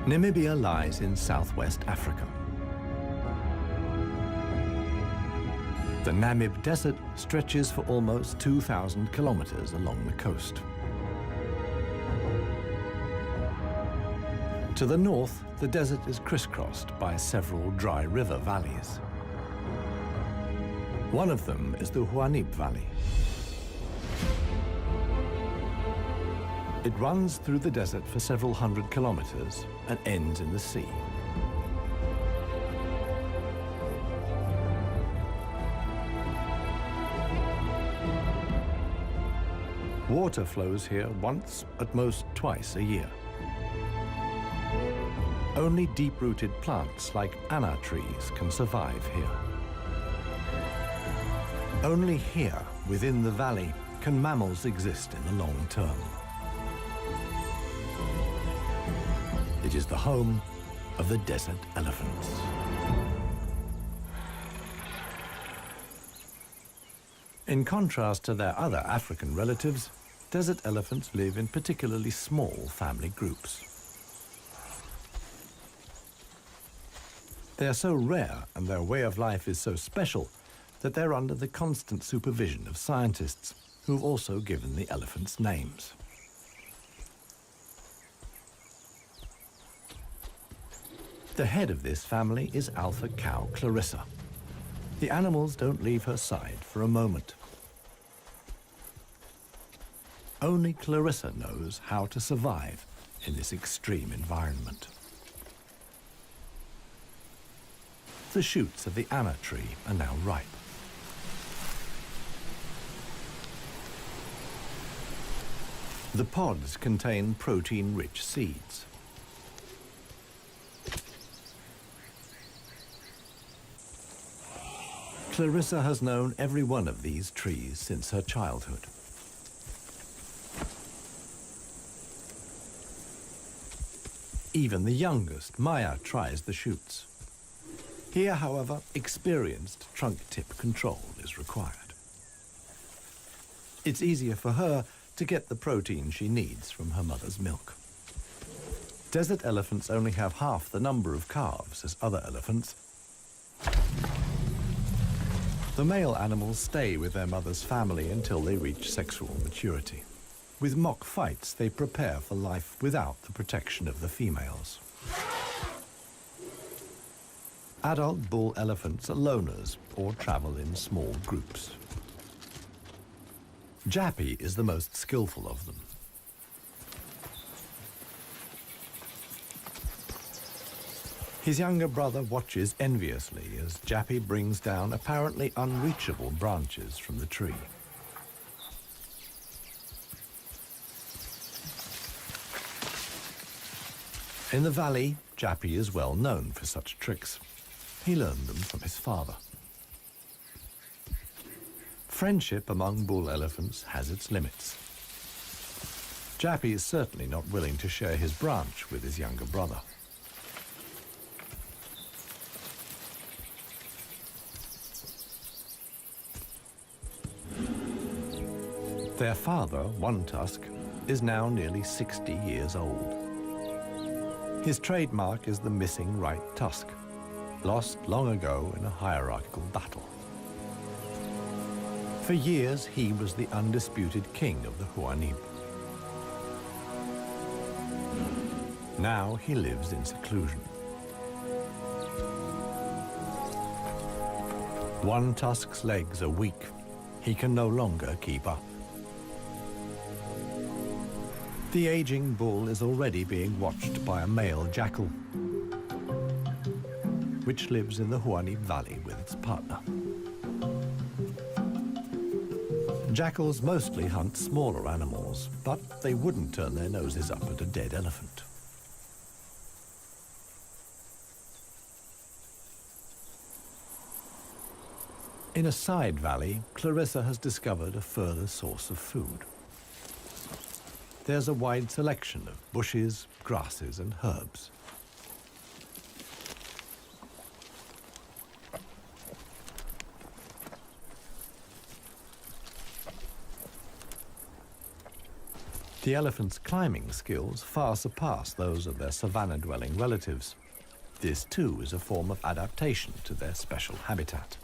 Namibia lies in southwest Africa. The Namib Desert stretches for almost 2,000 kilometers along the coast. To the north, the desert is crisscrossed by several dry river valleys. One of them is the Huanib Valley. It runs through the desert for several hundred kilometers and ends in the sea. Water flows here once, at most twice a year. Only deep-rooted plants like anna trees can survive here. Only here, within the valley, can mammals exist in the long term. It is the home of the desert elephants. In contrast to their other African relatives, desert elephants live in particularly small family groups. They are so rare and their way of life is so special that they're under the constant supervision of scientists who've also given the elephants names. The head of this family is alpha cow Clarissa. The animals don't leave her side for a moment. Only Clarissa knows how to survive in this extreme environment. The shoots of the anna tree are now ripe. The pods contain protein-rich seeds. Clarissa has known every one of these trees since her childhood. Even the youngest, Maya, tries the shoots. Here, however, experienced trunk tip control is required. It's easier for her to get the protein she needs from her mother's milk. Desert elephants only have half the number of calves as other elephants. The male animals stay with their mother's family until they reach sexual maturity. With mock fights, they prepare for life without the protection of the females. Adult bull elephants are loners or travel in small groups. Jappy is the most skillful of them. His younger brother watches enviously as Jappy brings down apparently unreachable branches from the tree. In the valley, Jappy is well known for such tricks. He learned them from his father. Friendship among bull elephants has its limits. Jappy is certainly not willing to share his branch with his younger brother. Their father, One Tusk, is now nearly 60 years old. His trademark is the missing right tusk, lost long ago in a hierarchical battle. For years, he was the undisputed king of the Huanib. Now he lives in seclusion. One Tusk's legs are weak. He can no longer keep up. The aging bull is already being watched by a male jackal, which lives in the Huanib Valley with its partner. Jackals mostly hunt smaller animals, but they wouldn't turn their noses up at a dead elephant. In a side valley, Clarissa has discovered a further source of food. There's a wide selection of bushes, grasses, and herbs. The elephants' climbing skills far surpass those of their savanna-dwelling relatives. This too is a form of adaptation to their special habitat.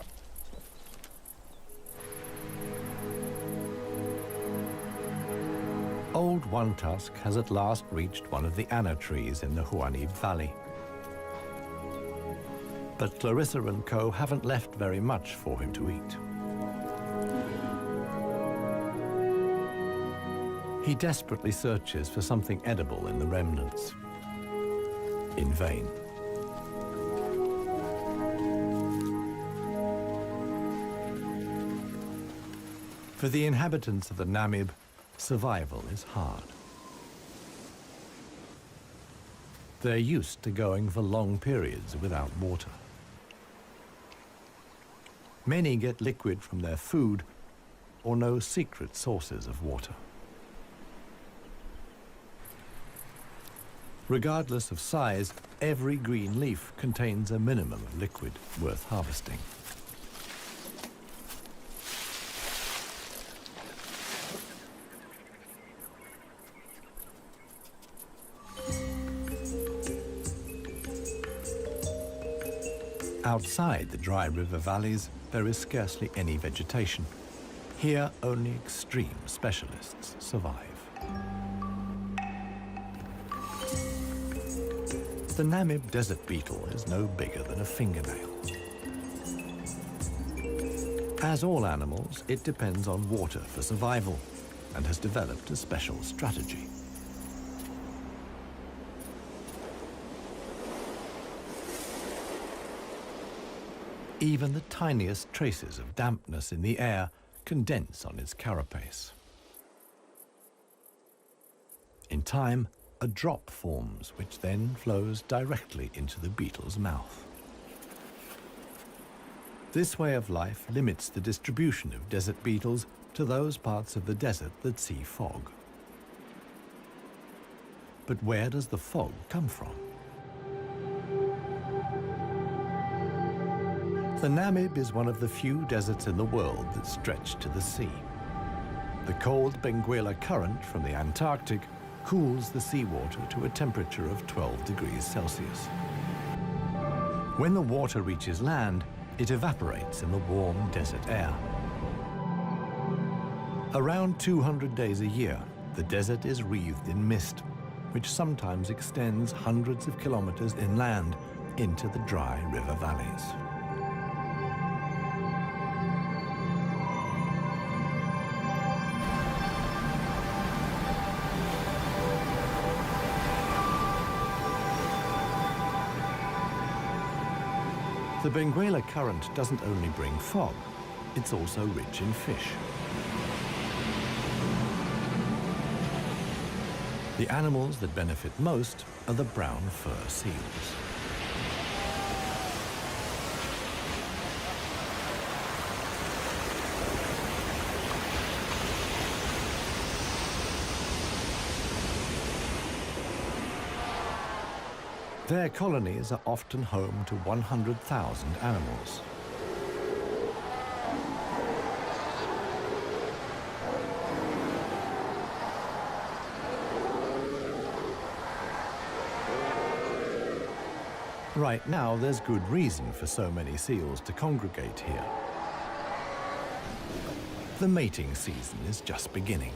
Old One Tusk has at last reached one of the anna trees in the Huanib Valley. But Clarissa and co haven't left very much for him to eat. He desperately searches for something edible in the remnants. In vain. For the inhabitants of the Namib, survival is hard. They're used to going for long periods without water. Many get liquid from their food or know secret sources of water. Regardless of size, every green leaf contains a minimum of liquid worth harvesting. Outside the dry river valleys, there is scarcely any vegetation. Here, only extreme specialists survive. The Namib desert beetle is no bigger than a fingernail. As all animals, it depends on water for survival and has developed a special strategy. Even the tiniest traces of dampness in the air condense on its carapace. In time, a drop forms, which then flows directly into the beetle's mouth. This way of life limits the distribution of desert beetles to those parts of the desert that see fog. But where does the fog come from? The Namib is one of the few deserts in the world that stretch to the sea. The cold Benguela current from the Antarctic cools the seawater to a temperature of 12 degrees Celsius. When the water reaches land, it evaporates in the warm desert air. Around 200 days a year, the desert is wreathed in mist, which sometimes extends hundreds of kilometers inland into the dry river valleys. The Benguela current doesn't only bring fog, it's also rich in fish. The animals that benefit most are the brown fur seals. Their colonies are often home to 100,000 animals. Right now, there's good reason for so many seals to congregate here. The mating season is just beginning.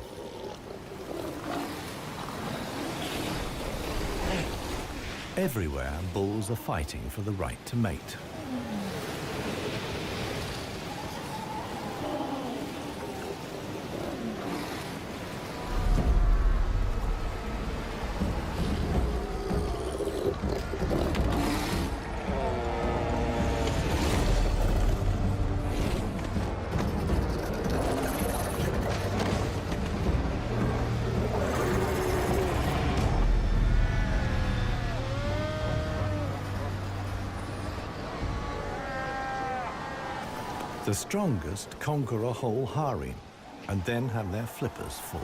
Everywhere, bulls are fighting for the right to mate. The strongest conquer a whole harem and then have their flippers full.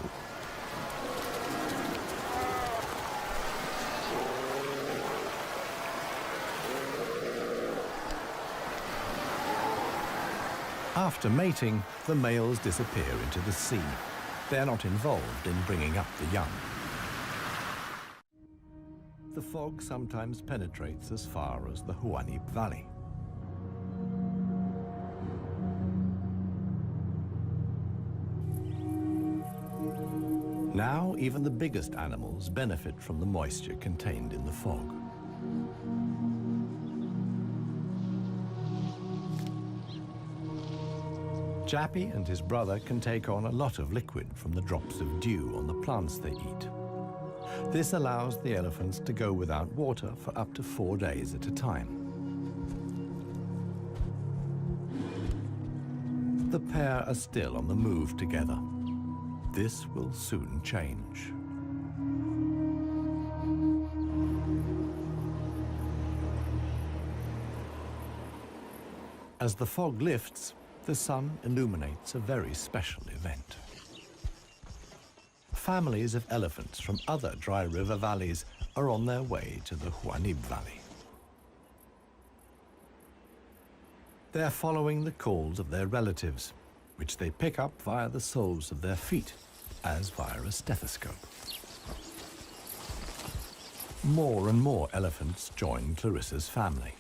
After mating, the males disappear into the sea. they're not involved in bringing up the young. The fog sometimes penetrates as far as the Huanib Valley. Now, even the biggest animals benefit from the moisture contained in the fog. Jappy and his brother can take on a lot of liquid from the drops of dew on the plants they eat. This allows the elephants to go without water for up to 4 days at a time. The pair are still on the move together. This will soon change. As the fog lifts, the sun illuminates a very special event. Families of elephants from other dry river valleys are on their way to the Huanib Valley. They're following the calls of their relatives, which they pick up via the soles of their feet, as via a stethoscope. More and more elephants join Clarissa's family.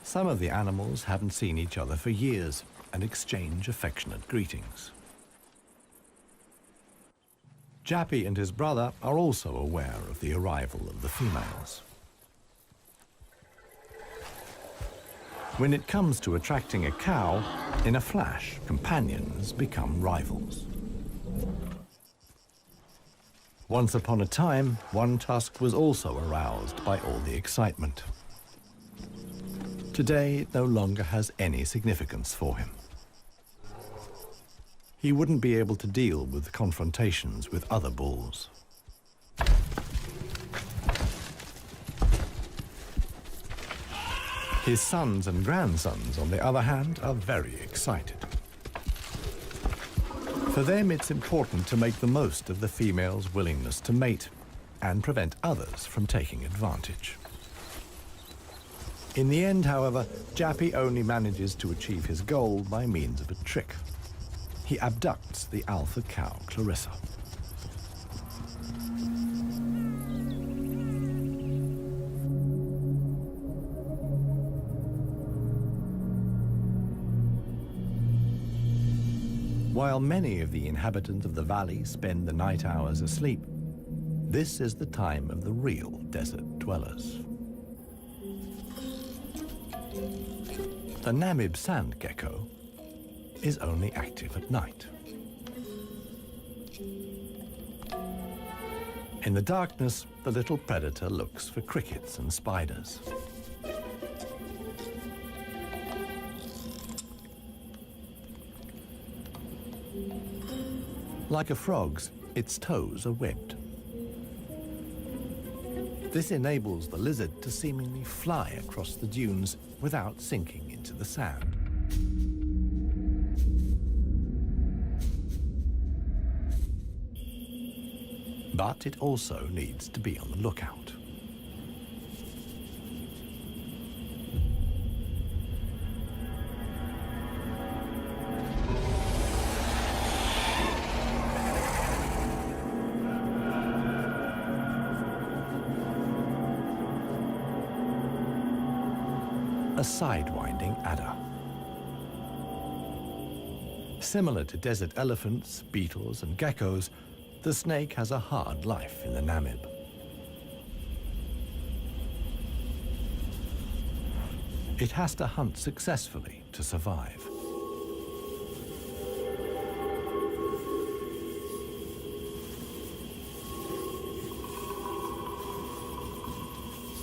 Some of the animals haven't seen each other for years and exchange affectionate greetings. Jappy and his brother are also aware of the arrival of the females. When it comes to attracting a cow, in a flash, companions become rivals. Once upon a time, one tusk was also aroused by all the excitement. Today, it no longer has any significance for him. He wouldn't be able to deal with confrontations with other bulls. His sons and grandsons, on the other hand, are very excited. For them, it's important to make the most of the female's willingness to mate and prevent others from taking advantage. In the end, however, Jappy only manages to achieve his goal by means of a trick. He abducts the alpha cow, Clarissa. While many of the inhabitants of the valley spend the night hours asleep, this is the time of the real desert dwellers. The Namib sand gecko is only active at night. In the darkness, the little predator looks for crickets and spiders. Like a frog's, its toes are webbed. This enables the lizard to seemingly fly across the dunes without sinking into the sand. But it also needs to be on the lookout. A sidewinding adder. Similar to desert elephants, beetles, and geckos, the snake has a hard life in the Namib. It has to hunt successfully to survive.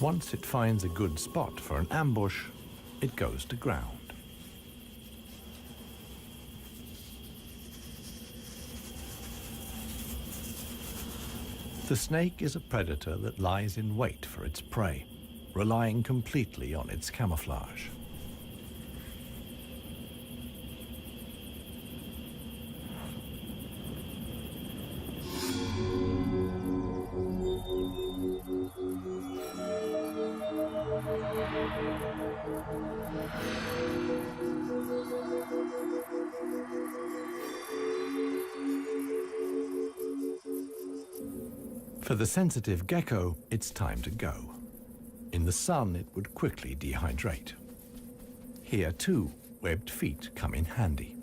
Once it finds a good spot for an ambush, it goes to ground. The snake is a predator that lies in wait for its prey, relying completely on its camouflage. For the sensitive gecko, it's time to go. In the sun, it would quickly dehydrate. Here, too, webbed feet come in handy.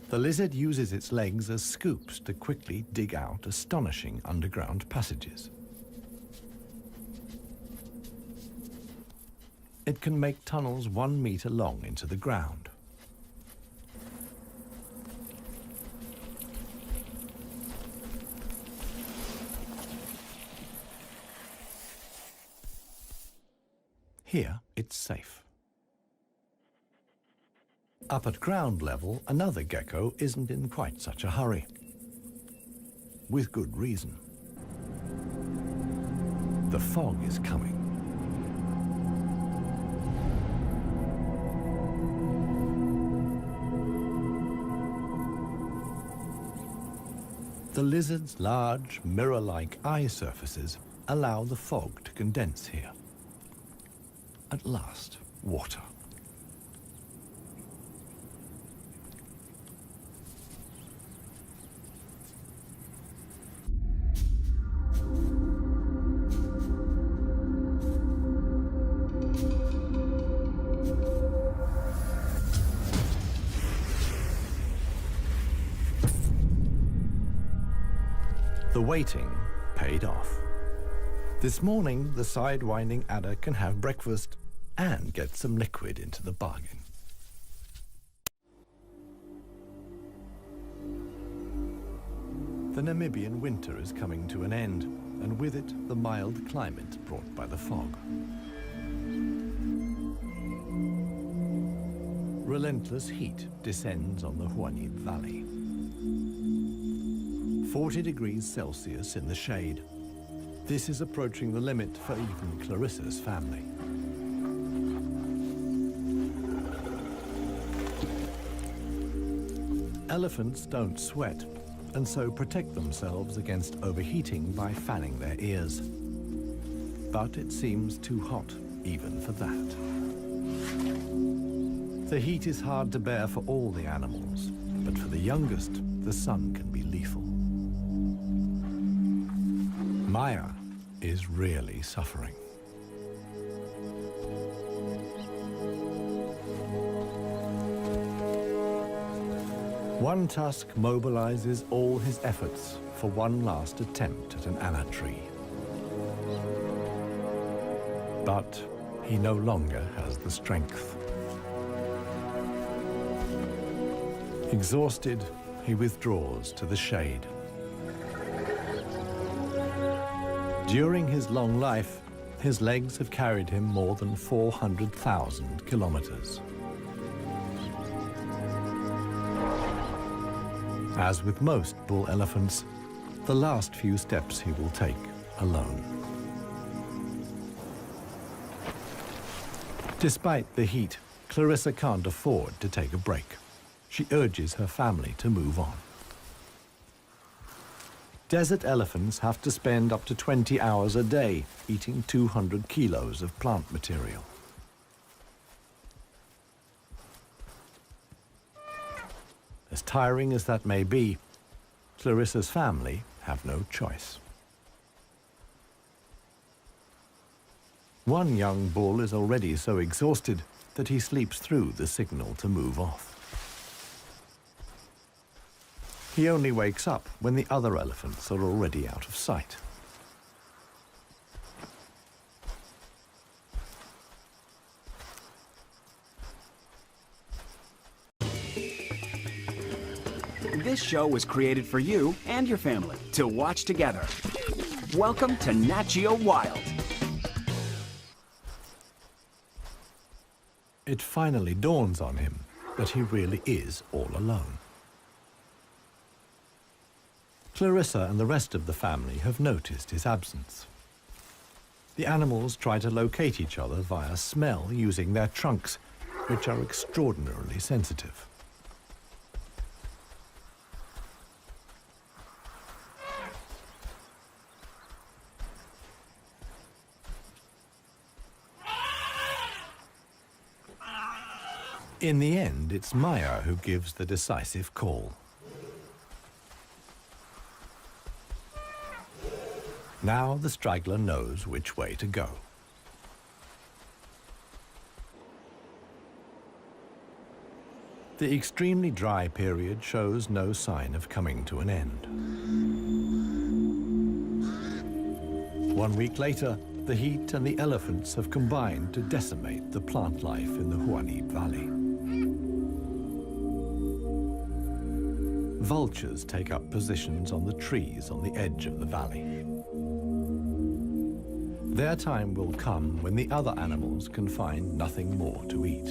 The lizard uses its legs as scoops to quickly dig out astonishing underground passages. It can make tunnels 1 meter long into the ground. Here, it's safe. Up at ground level, another gecko isn't in quite such a hurry. With good reason. The fog is coming. The lizard's large, mirror-like eye surfaces allow the fog to condense here. At last, water. The waiting paid off. This morning, the sidewinding adder can have breakfast and get some liquid into the bargain. The Namibian winter is coming to an end, and with it, the mild climate brought by the fog. Relentless heat descends on the Huanib Valley. 40 degrees Celsius in the shade. This is approaching the limit for even Clarissa's family. Elephants don't sweat, and so protect themselves against overheating by fanning their ears. But it seems too hot, even for that. The heat is hard to bear for all the animals, but for the youngest, the sun can be lethal. Maya is really suffering. One tusk mobilizes all his efforts for one last attempt at an anna tree. But he no longer has the strength. Exhausted, he withdraws to the shade. During his long life, his legs have carried him more than 400,000 kilometers. As with most bull elephants, the last few steps he will take alone. Despite the heat, Clarissa can't afford to take a break. She urges her family to move on. Desert elephants have to spend up to 20 hours a day eating 200 kilos of plant material. As tiring as that may be, Clarissa's family have no choice. One young bull is already so exhausted that he sleeps through the signal to move off. He only wakes up when the other elephants are already out of sight. This show was created for you and your family to watch together. Welcome to Nat Geo Wild. It finally dawns on him that he really is all alone. Clarissa and the rest of the family have noticed his absence. The animals try to locate each other via smell using their trunks, which are extraordinarily sensitive. In the end, it's Maya who gives the decisive call. Now the straggler knows which way to go. The extremely dry period shows no sign of coming to an end. 1 week later, the heat and the elephants have combined to decimate the plant life in the Huanim Valley. Vultures take up positions on the trees on the edge of the valley. Their time will come when the other animals can find nothing more to eat.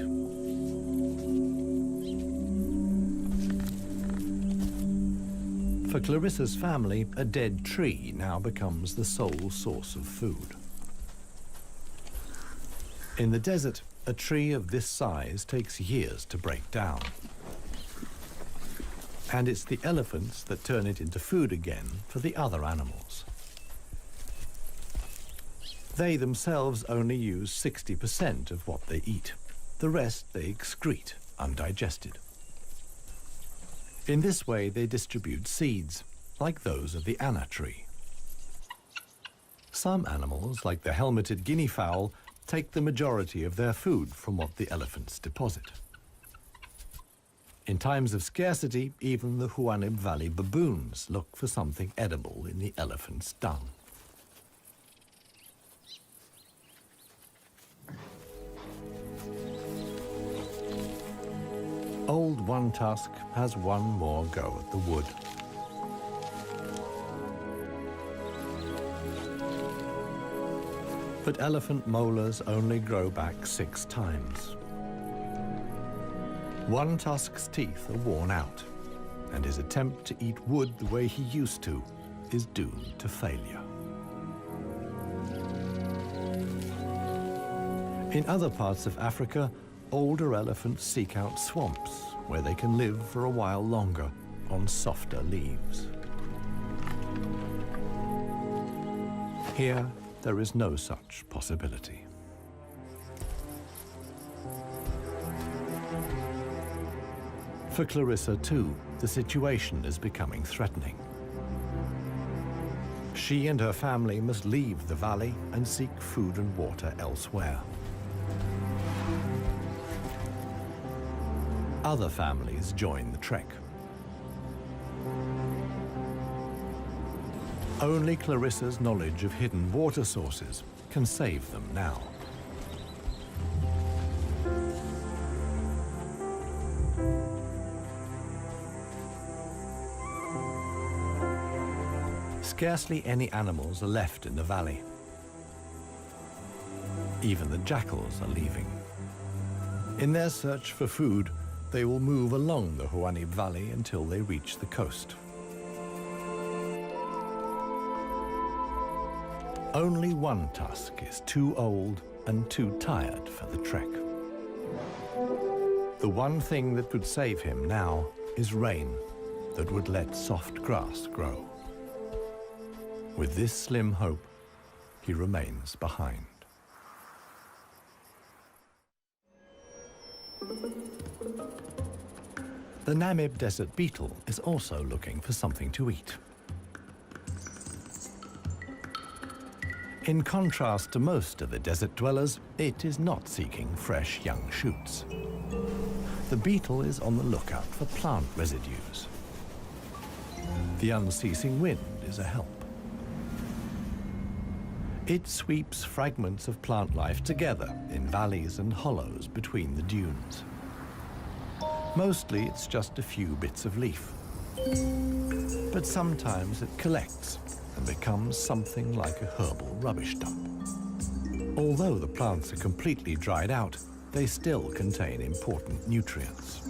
For Clarissa's family, a dead tree now becomes the sole source of food. In the desert, a tree of this size takes years to break down. And it's the elephants that turn it into food again for the other animals. They themselves only use 60% of what they eat. The rest they excrete undigested. In this way, they distribute seeds, like those of the anna tree. Some animals, like the helmeted guinea fowl, take the majority of their food from what the elephants deposit. In times of scarcity, even the Huanim Valley baboons look for something edible in the elephant's dung. Old One Tusk has one more go at the wood. But elephant molars only grow back 6 times. One Tusk's teeth are worn out, and his attempt to eat wood the way he used to is doomed to failure. In other parts of Africa, older elephants seek out swamps where they can live for a while longer on softer leaves. Here, there is no such possibility. For Clarissa, too, the situation is becoming threatening. She and her family must leave the valley and seek food and water elsewhere. Other families join the trek. Only Clarissa's knowledge of hidden water sources can save them now. Scarcely any animals are left in the valley. Even the jackals are leaving. In their search for food, they will move along the Huanim Valley until they reach the coast. Only One Tusk is too old and too tired for the trek. The one thing that could save him now is rain that would let soft grass grow. With this slim hope, he remains behind. The Namib desert beetle is also looking for something to eat. In contrast to most of the desert dwellers, it is not seeking fresh young shoots. The beetle is on the lookout for plant residues. The unceasing wind is a help. It sweeps fragments of plant life together in valleys and hollows between the dunes. Mostly it's just a few bits of leaf. But sometimes it collects and becomes something like a herbal rubbish dump. Although the plants are completely dried out, they still contain important nutrients.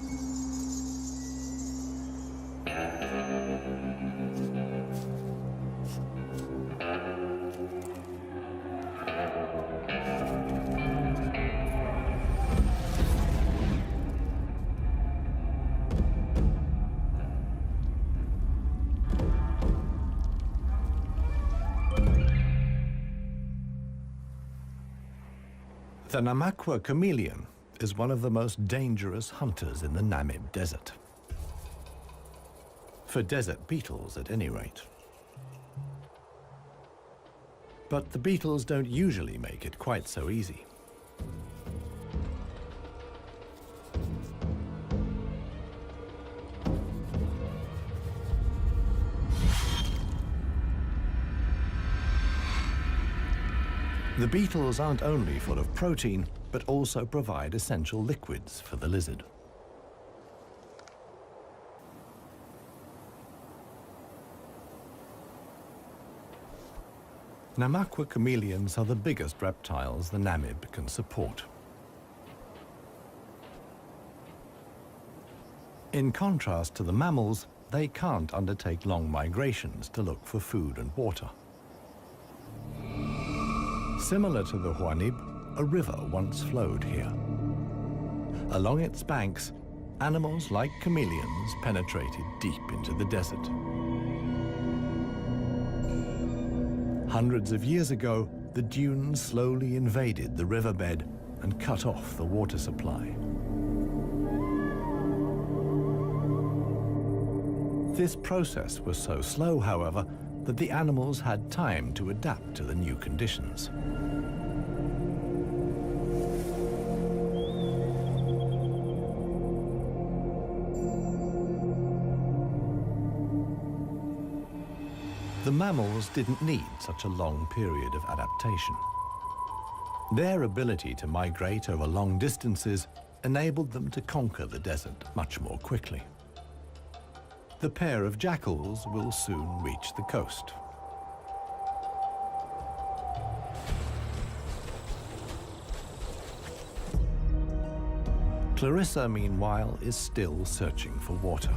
The Namakwa chameleon is one of the most dangerous hunters in the Namib desert. For desert beetles, at any rate. But the beetles don't usually make it quite so easy. The beetles aren't only full of protein, but also provide essential liquids for the lizard. Namaqua chameleons are the biggest reptiles the Namib can support. In contrast to the mammals, they can't undertake long migrations to look for food and water. Similar to the Huanib, a river once flowed here. Along its banks, animals like chameleons penetrated deep into the desert. Hundreds of years ago, the dunes slowly invaded the riverbed and cut off the water supply. This process was so slow, however, that the animals had time to adapt to the new conditions. The mammals didn't need such a long period of adaptation. Their ability to migrate over long distances enabled them to conquer the desert much more quickly. The pair of jackals will soon reach the coast. Clarissa, meanwhile, is still searching for water.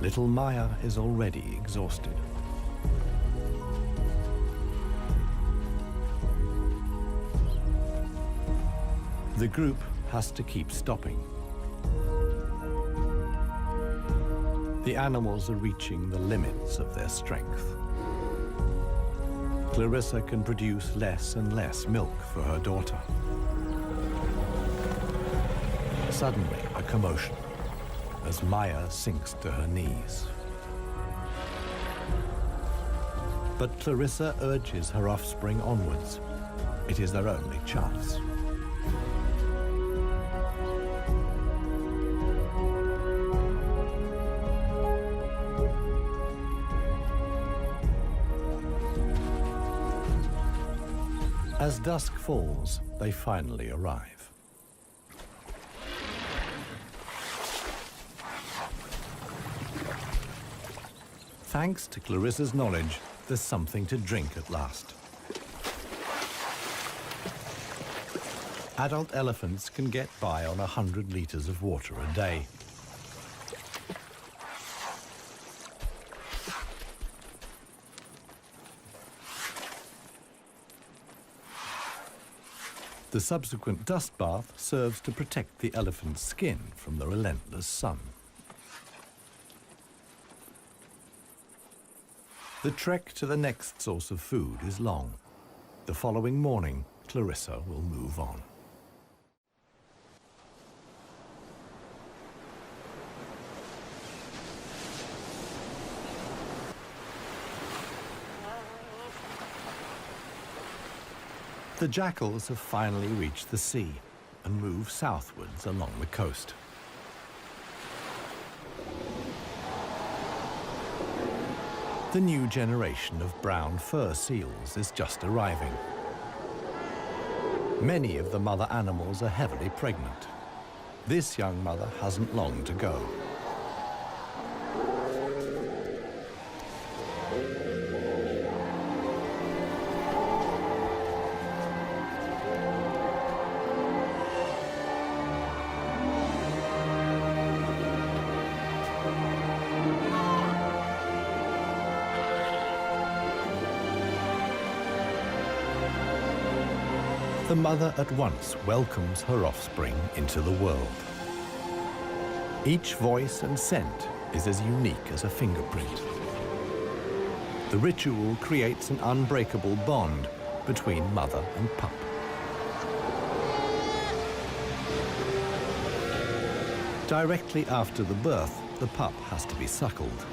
Little Maya is already exhausted. The group has to keep stopping. The animals are reaching the limits of their strength. Clarissa can produce less and less milk for her daughter. Suddenly, a commotion as Maya sinks to her knees. But Clarissa urges her offspring onwards. It is their only chance. As dusk falls, they finally arrive. Thanks to Clarissa's knowledge, there's something to drink at last. Adult elephants can get by on 100 liters of water a day. The subsequent dust bath serves to protect the elephant's skin from the relentless sun. The trek to the next source of food is long. The following morning, Clarissa will move on. The jackals have finally reached the sea and move southwards along the coast. The new generation of brown fur seals is just arriving. Many of the mother animals are heavily pregnant. This young mother hasn't long to go. The mother at once welcomes her offspring into the world. Each voice and scent is as unique as a fingerprint. The ritual creates an unbreakable bond between mother and pup. Directly after the birth, the pup has to be suckled.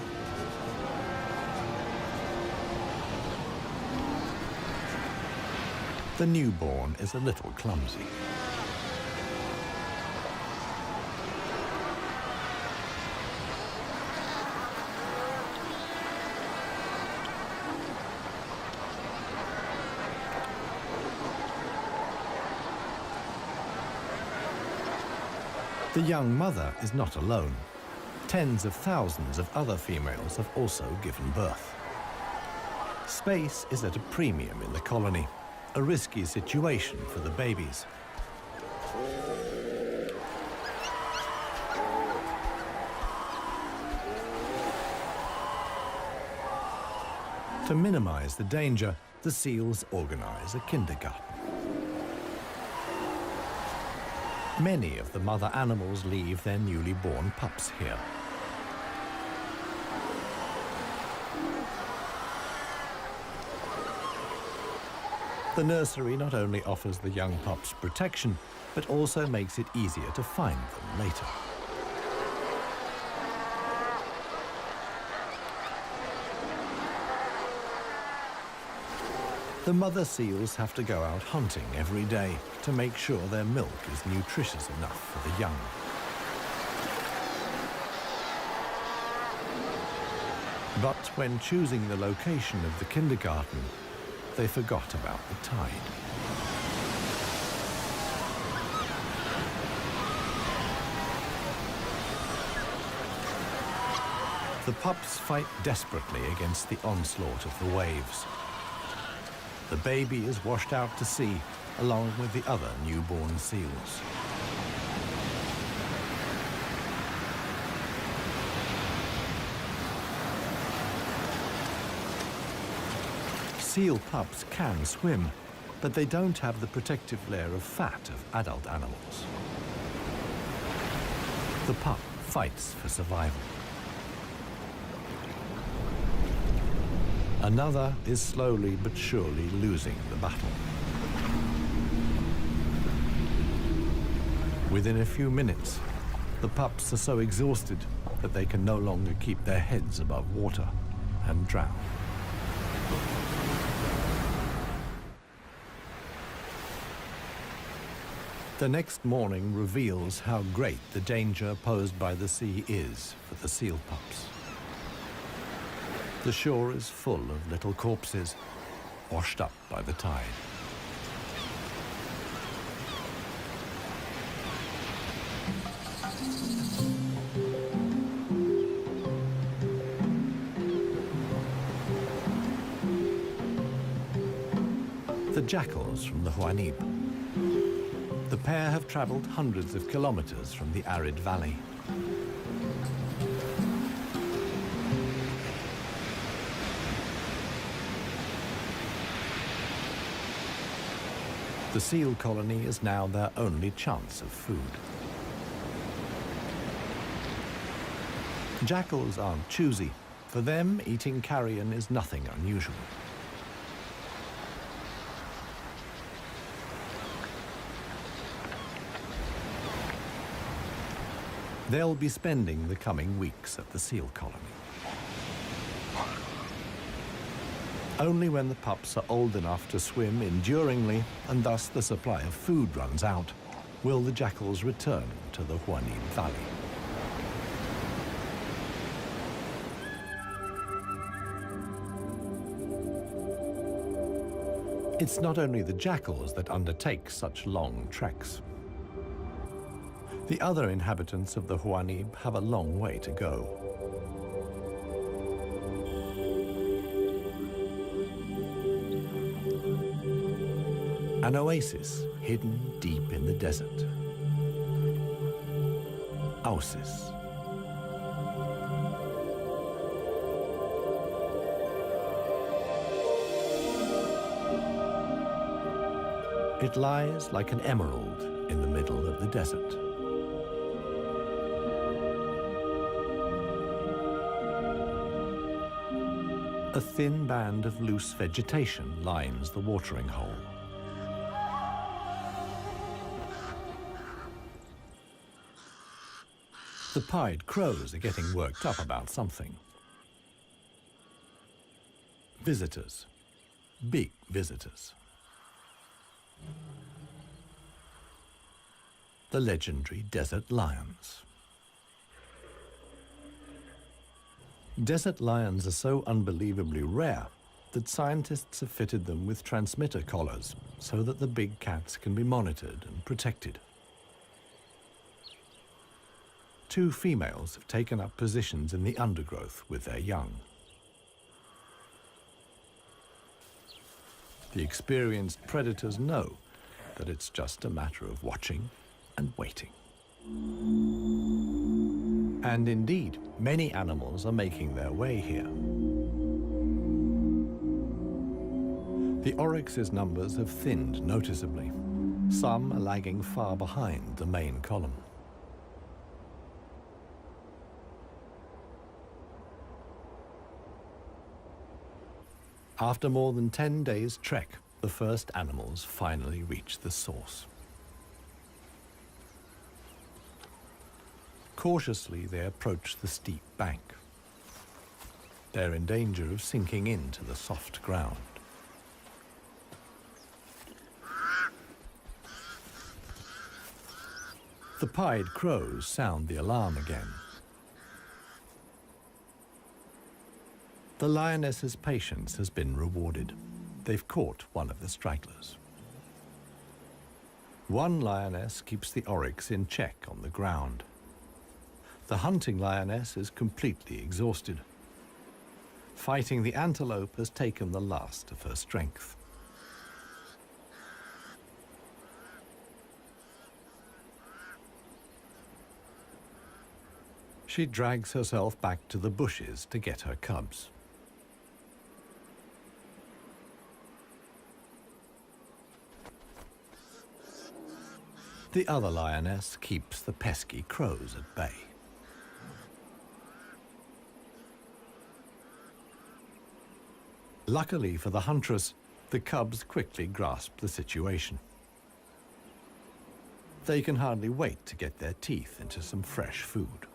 The newborn is a little clumsy. The young mother is not alone. Tens of thousands of other females have also given birth. Space is at a premium in the colony, a risky situation for the babies. To minimize the danger, the seals organize a kindergarten. Many of the mother animals leave their newly born pups here. The nursery not only offers the young pups protection, but also makes it easier to find them later. The mother seals have to go out hunting every day to make sure their milk is nutritious enough for the young. But when choosing the location of the kindergarten, they forgot about the tide. The pups fight desperately against the onslaught of the waves. The baby is washed out to sea, along with the other newborn seals. Seal pups can swim, but they don't have the protective layer of fat of adult animals. The pup fights for survival. Another is slowly but surely losing the battle. Within a few minutes, the pups are so exhausted that they can no longer keep their heads above water and drown. The next morning reveals how great the danger posed by the sea is for the seal pups. The shore is full of little corpses, washed up by the tide. The jackals from the Huanib. The pair have traveled hundreds of kilometers from the arid valley. The seal colony is now their only chance of food. Jackals aren't choosy. For them, eating carrion is nothing unusual. They'll be spending the coming weeks at the seal colony. Only when the pups are old enough to swim enduringly, and thus the supply of food runs out, will the jackals return to the Huanib Valley. It's not only the jackals that undertake such long treks. The other inhabitants of the Huanib have a long way to go. An oasis hidden deep in the desert. Oasis. It lies like an emerald in the middle of the desert. A thin band of loose vegetation lines the watering hole. The pied crows are getting worked up about something. Visitors. Big visitors. the legendary desert lions. Desert lions are so unbelievably rare that scientists have fitted them with transmitter collars so that the big cats can be monitored and protected. Two females have taken up positions in the undergrowth with their young. The experienced predators know that it's just a matter of watching and waiting. And indeed, many animals are making their way here. The oryx's numbers have thinned noticeably. Some are lagging far behind the main column. After more than 10 days' trek, the first animals finally reach the source. Cautiously, they approach the steep bank. They're in danger of sinking into the soft ground. The pied crows sound the alarm again. The lioness's patience has been rewarded. They've caught one of the stragglers. One lioness keeps the oryx in check on the ground. The hunting lioness is completely exhausted. Fighting the antelope has taken the last of her strength. She drags herself back to the bushes to get her cubs. The other lioness keeps the pesky crows at bay. Luckily for the huntress, the cubs quickly grasp the situation. They can hardly wait to get their teeth into some fresh food.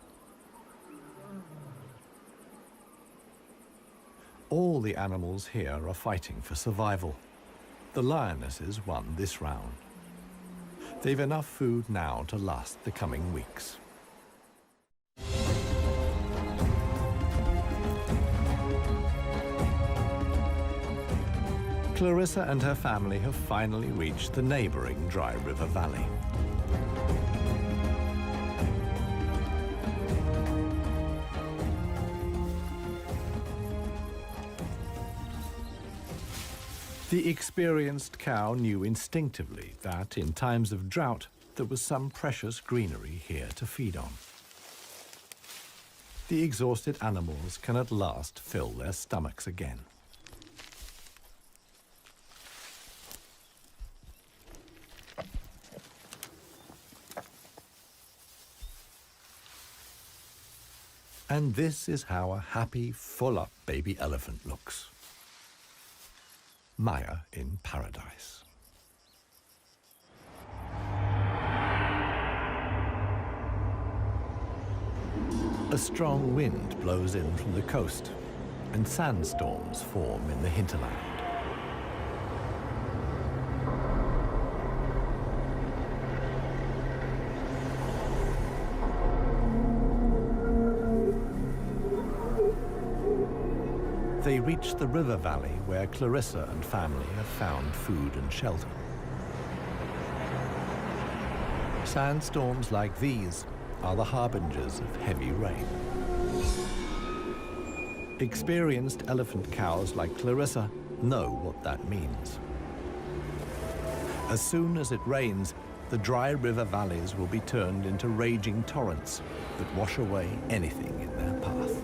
All the animals here are fighting for survival. The lionesses won this round. They've enough food now to last the coming weeks. Clarissa and her family have finally reached the neighboring dry river valley. The experienced cow knew instinctively that in times of drought, there was some precious greenery here to feed on. The exhausted animals can at last fill their stomachs again. And this is how a happy, full-up baby elephant looks. Maya in paradise. A strong wind blows in from the coast, and sandstorms form in the hinterland. They reach the river valley where Clarissa and family have found food and shelter. Sandstorms like these are the harbingers of heavy rain. Experienced elephant cows like Clarissa know what that means. As soon as it rains, the dry river valleys will be turned into raging torrents that wash away anything in their path.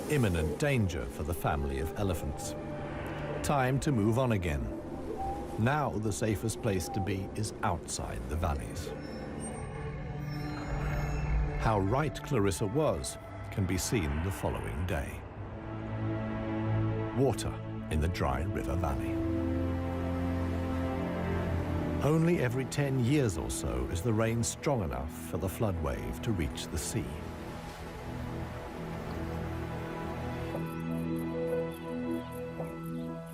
Imminent danger for the family of elephants. Time to move on again. Now the safest place to be is outside the valleys. How right Clarissa was can be seen the following day. Water in the dry river valley. Only every 10 years or so is the rain strong enough for the flood wave to reach the sea.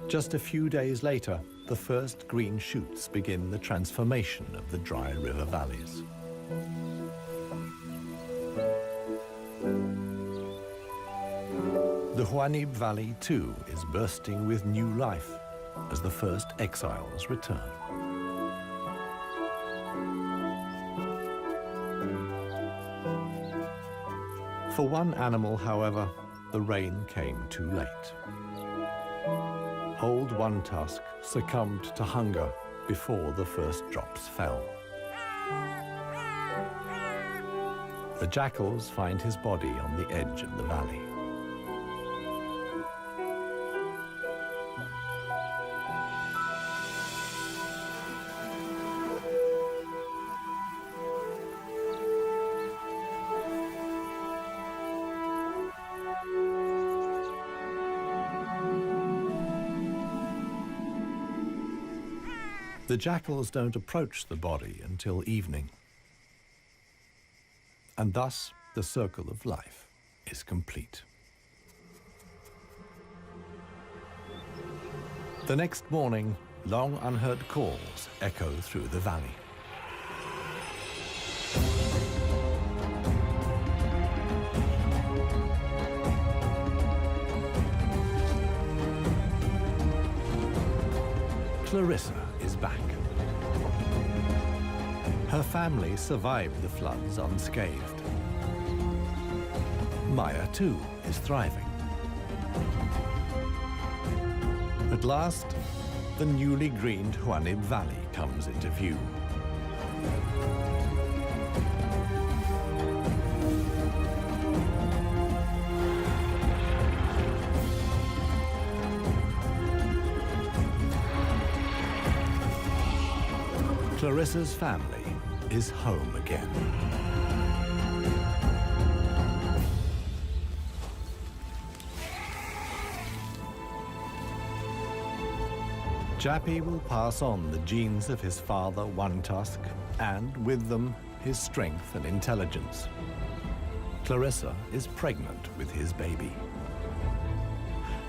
Just a few days later, the first green shoots begin the transformation of the dry river valleys. The Huanib Valley, too, is bursting with new life as the first exiles return. For one animal, however, the rain came too late. Old One Tusk succumbed to hunger before the first drops fell. The jackals find his body on the edge of the valley. The jackals don't approach the body until evening. And thus, the circle of life is complete. The next morning, long unheard calls echo through the valley. Clarissa is back. Her family survived the floods unscathed. Maya, too, is thriving. At last, the newly greened Huanib Valley comes into view. Clarissa's family is home again. Jappy will pass on the genes of his father, One Tusk, and with them, his strength and intelligence. Clarissa is pregnant with his baby.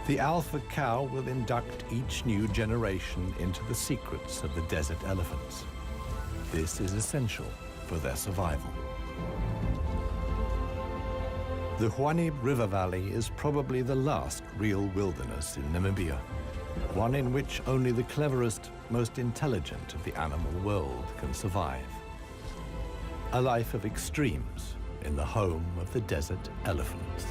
The alpha cow will induct each new generation into the secrets of the desert elephants. This is essential for their survival. The Huanib River Valley is probably the last real wilderness in Namibia, one in which only the cleverest, most intelligent of the animal world can survive. A life of extremes in the home of the desert elephants.